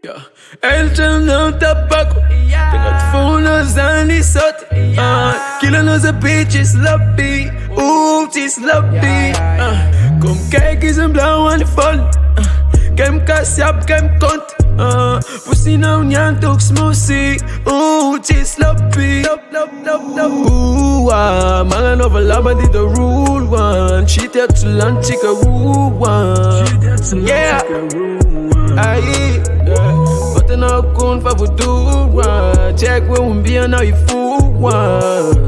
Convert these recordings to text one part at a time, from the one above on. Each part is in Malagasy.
Elle não tabaco, tenho funos anos sote. Killer nos a bitch is sloppy, ooh, it's sloppy. Kom kijk eens een blauw aan de vol. Kem kasjap, kem kont. Pussy nou nyant ook smoothie, ooh, it's sloppy. Ooh, man over lava did the rule one. She had to land, chick a rule one. Yeah. Aye, wat er nou kon van voor doen, check we een bier nou je voelt.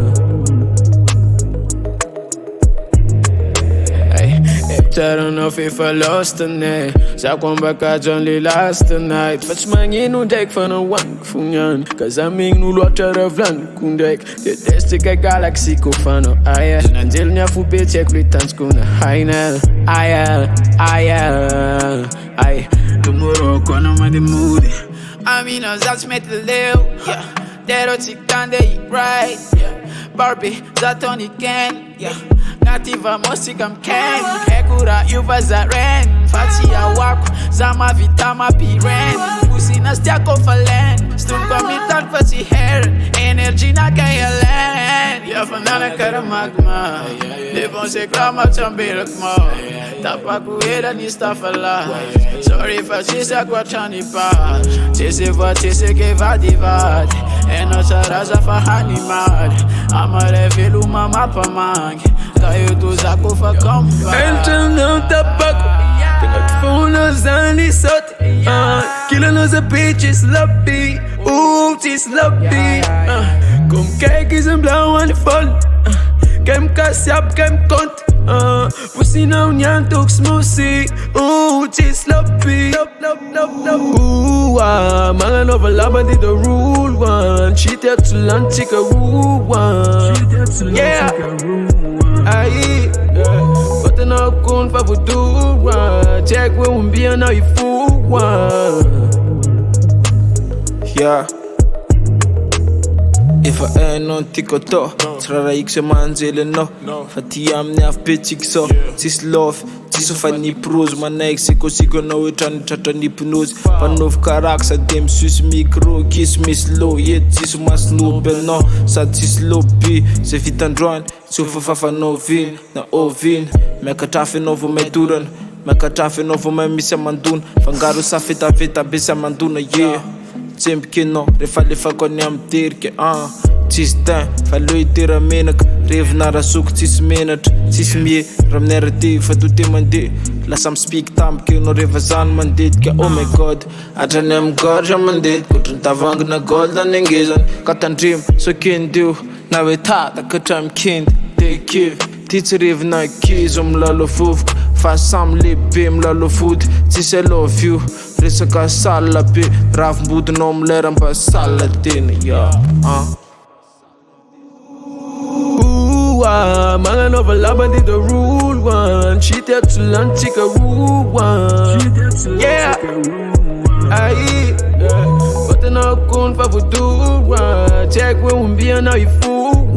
I don't know if I lost tonight. Zij kwam bij Anjely last night. Fats man je nu dek van een wank van Jan. Cause I mean nu lot er vlan kundek. De deste kijk galaxy ko van o Aya. Anjely nya fupe check litans kuna Ainel. Ay. Tomorrow kona ma de moody. I mean zat met de leeuw. Yeah. Derot ik kan de eat right. Yeah. Barbie zat on ken. Yeah. Nativa música mken. Ekura yuva za ren. Fatia wako zama vitama piren. Pussy stia kofalen. Stum komitan fati hair. Energy na kaya land. Ya fanana kara magma. Devon se klama chamberak mo. Tapaku era ni stafala. Sorry fascista kwa chani pa. Tese que va divad. E nossa raza fa animal. Amare velu mama pa mang. Caiu do zaco fa compa. Elle não tabaco. Tenho funos anos sote. Killer nos a bitch is sloppy. Ooh, it's sloppy. Kom kijk eens een blauw aan de vol. Kem kasjap, kem kont. Pussy nou nyant ook smoothie. Ooh, it's sloppy. Ooh, man over lava did the rule one. She had to land, take a rule one. Yeah. Aye, wat er nou kon van voor doen, check we een bier nou je voelt. Yeah. If I ain't on TikTok, trara ik se Anjely no. Fatia amne af pitchik so. Tis love, tis of any pros. Man ik siko no we tran hypnose. Panov karaksa dem sus micro, kiss me slow. Yeah, tis mas slow ben no. Sa tis low B, se fit androan. So fafa no vin, na ovin. Meka trafe novo me duran. Meka trafe novo me misa mandun. Fangaro sa fita bisa manduna, yeah. Sempre que não, refalefa quando eu me ter que Tistan, falou e ter a menac. Revenar a suco, tis menat. Tis me, ramnera te, fatu te mande. Lasam speak tam, que eu não revazan mandate. Que oh my god, atranem god já mandate. Kutran tavang na gold and engagement. Katan dream, so can do. Now we talk, that katam kind. Take care, teach revena keys, lalo fuf. Fast some lip, bim lalo food. Tis I love you. Resa ka sala pe, raf mbud nom leram pa sala din, yeah. Ooh, man over lava did the rule one. She had to land, take a rule one. Yeah. Aye, wat er nou kon van voor doen, check we een bier nou je voelt.